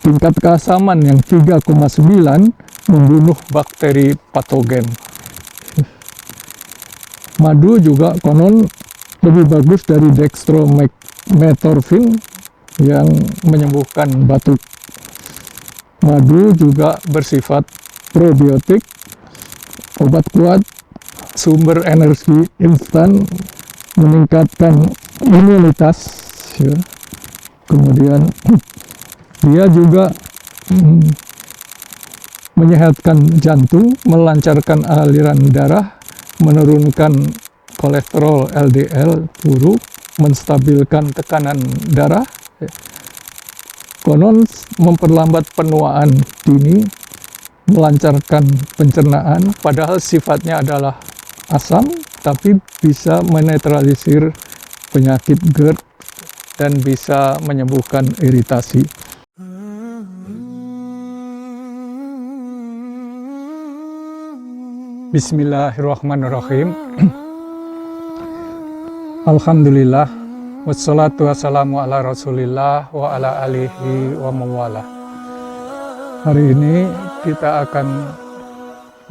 tingkat keasaman yang 3,9 membunuh bakteri patogen. Madu juga konon lebih bagus dari dextromethorphan yang menyembuhkan batuk. Madu juga bersifat probiotik, obat kuat, sumber energi instan, meningkatkan imunitas, ya. Kemudian dia juga menyehatkan jantung, melancarkan aliran darah, menurunkan kolesterol LDL buruk, menstabilkan tekanan darah, konon memperlambat penuaan dini, melancarkan pencernaan, padahal sifatnya adalah asam, tapi bisa menetralisir penyakit GERD dan bisa menyembuhkan iritasi. Bismillahirrahmanirrahim. Alhamdulillah, wassalatu wassalamu ala rasulillah wa ala alihi wa mawala. Hari ini kita akan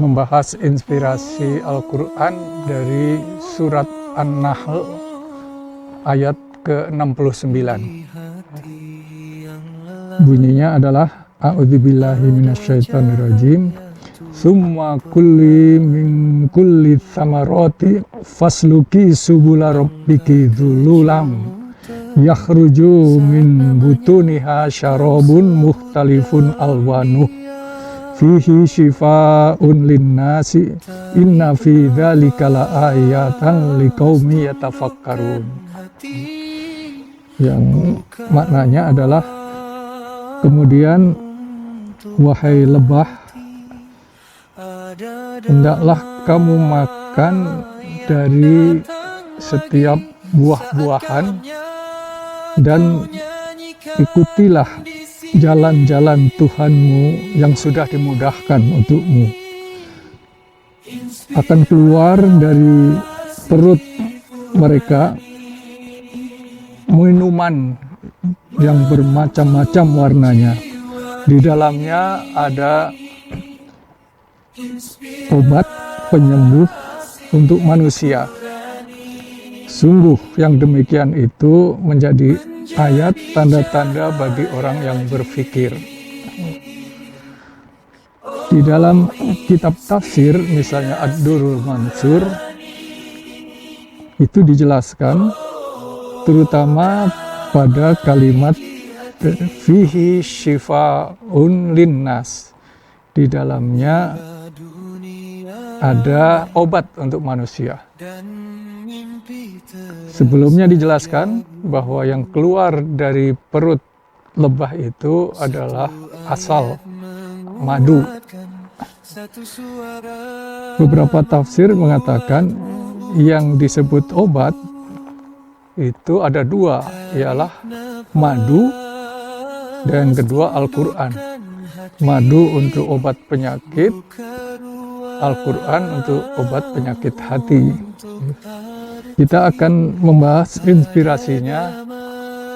membahas inspirasi Al-Quran dari surat An-Nahl ayat ke-69. Bunyinya adalah A'udzubillahi minasyaitonirrajim. Summa kulli min kulli thamarati fasluki subula rabbiki dzululam yakhruju min butuniha syarabun mukhtalifun alwanuh fihi shifaa'un linnasi inna fi dzalika laayatan liqaumi yatafakkarun. Yang maknanya adalah, kemudian wahai lebah, hendaklah kamu makan dari setiap buah-buahan dan ikutilah jalan-jalan Tuhanmu yang sudah dimudahkan untukmu. Akan keluar dari perut mereka minuman yang bermacam-macam warnanya. Di dalamnya ada obat penyembuh untuk manusia. Sungguh yang demikian itu menjadi ayat tanda-tanda bagi orang yang berpikir. Di dalam kitab tafsir, misalnya Ad-Durrul Mansur, itu dijelaskan terutama pada kalimat fihi shifa'un linnas. Di dalamnya ada obat untuk manusia. Sebelumnya dijelaskan bahwa yang keluar dari perut lebah itu adalah asal madu. Beberapa tafsir mengatakan yang disebut obat itu ada dua, ialah madu dan kedua Al-Quran. Madu untuk obat penyakit, Al-Quran untuk obat penyakit hati. Kita akan membahas inspirasinya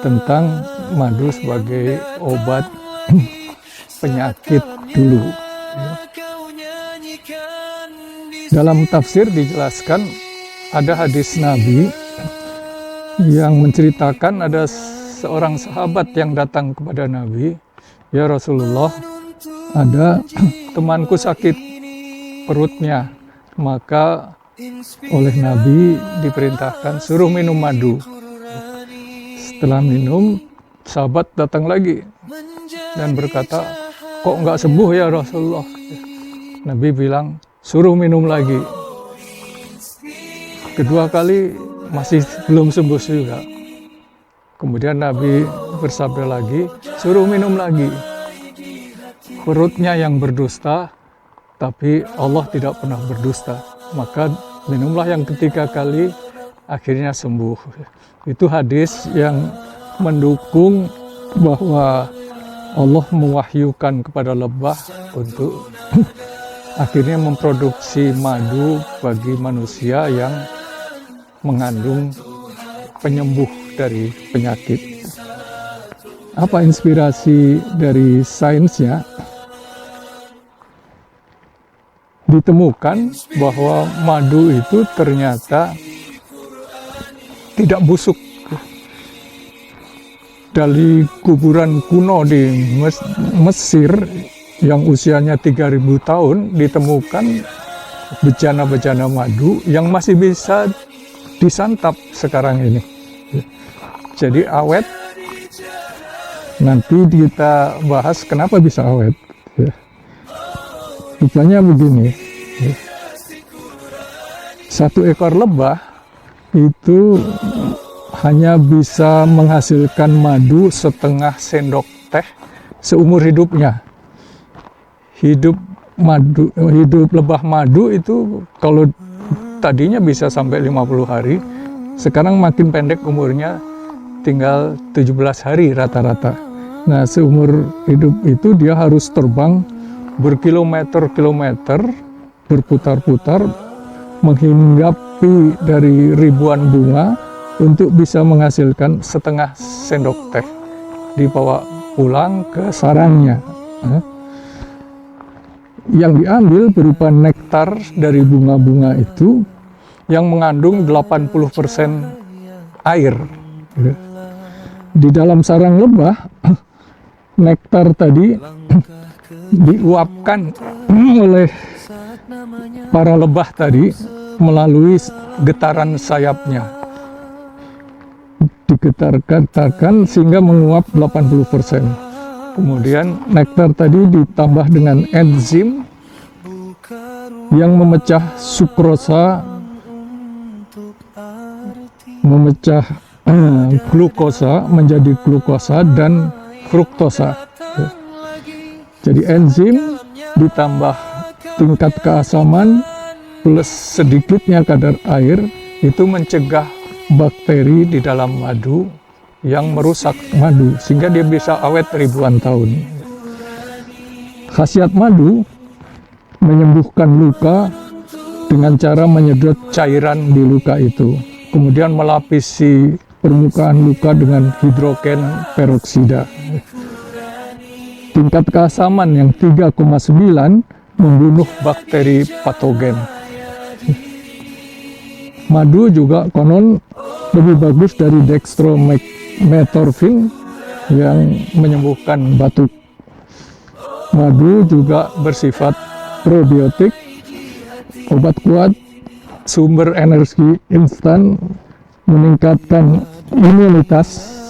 tentang madu sebagai obat penyakit dulu. Dalam tafsir dijelaskan ada hadis Nabi yang menceritakan ada seorang sahabat yang datang kepada Nabi, "Ya Rasulullah, ada temanku sakit perutnya." Maka oleh Nabi diperintahkan suruh minum madu. Setelah minum, sahabat datang lagi dan berkata, "Kok nggak sembuh ya Rasulullah?" Nabi bilang, "Suruh minum lagi." Kedua kali masih belum sembuh juga. Kemudian Nabi bersabda lagi, "Suruh minum lagi." Perutnya yang berdusta, tapi Allah tidak pernah berdusta. Maka minumlah yang ketiga kali, akhirnya sembuh. Itu hadis yang mendukung bahwa Allah mewahyukan kepada lebah untuk akhirnya memproduksi madu bagi manusia yang mengandung penyembuh dari penyakit. apa inspirasi dari sainsnya, ditemukan bahwa madu itu ternyata tidak busuk. Dari kuburan kuno di Mesir yang usianya 3000 tahun ditemukan bejana-bejana madu yang masih bisa disantap sekarang ini. Jadi awet. Nanti kita bahas kenapa bisa awet. Rupanya begini, satu ekor lebah itu hanya bisa menghasilkan madu setengah sendok teh seumur hidupnya. Hidup lebah madu itu kalau tadinya bisa sampai 50 hari, sekarang makin pendek umurnya, tinggal 17 hari rata-rata. Nah, seumur hidup itu dia harus terbang berkilometer-kilometer, berputar-putar, menghinggapi dari ribuan bunga untuk bisa menghasilkan setengah sendok teh, dibawa pulang ke sarangnya. Yang diambil berupa nektar dari bunga-bunga itu yang mengandung 80% air. Di dalam sarang lebah, nektar tadi diuapkan oleh para lebah tadi melalui getaran sayapnya. Digetar-getarkan sehingga menguap 80%. Kemudian nektar tadi ditambah dengan enzim yang memecah sukrosa, memecah glukosa menjadi glukosa dan fruktosa. Jadi enzim ditambah tingkat keasaman plus sedikitnya kadar air itu mencegah bakteri di dalam madu yang merusak madu sehingga dia bisa awet ribuan tahun. Khasiat madu menyembuhkan luka dengan cara menyedot cairan di luka itu, kemudian melapisi permukaan luka dengan hidrogen peroksida. Tingkat keasaman yang 3,9 membunuh bakteri patogen. Madu juga konon lebih bagus dari dextromethorphan yang menyembuhkan batuk. Madu juga bersifat probiotik, obat kuat, sumber energi instan, meningkatkan imunitas.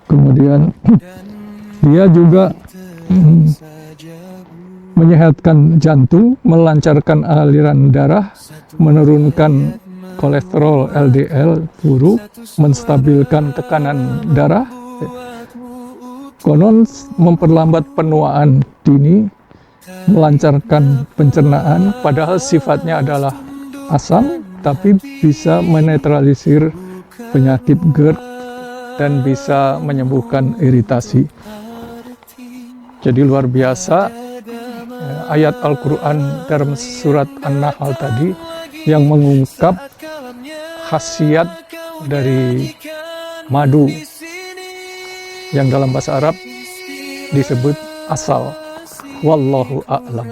Kemudian dia juga menyehatkan jantung, melancarkan aliran darah, menurunkan kolesterol LDL buruk, menstabilkan tekanan darah, konon memperlambat penuaan dini, melancarkan pencernaan, padahal sifatnya adalah asam, tapi bisa menetralisir penyakit GERD dan bisa menyembuhkan iritasi. Jadi luar biasa ayat Al-Quran dalam surat An-Nahl tadi yang mengungkap khasiat dari madu yang dalam bahasa Arab disebut asal. Wallahu a'lam.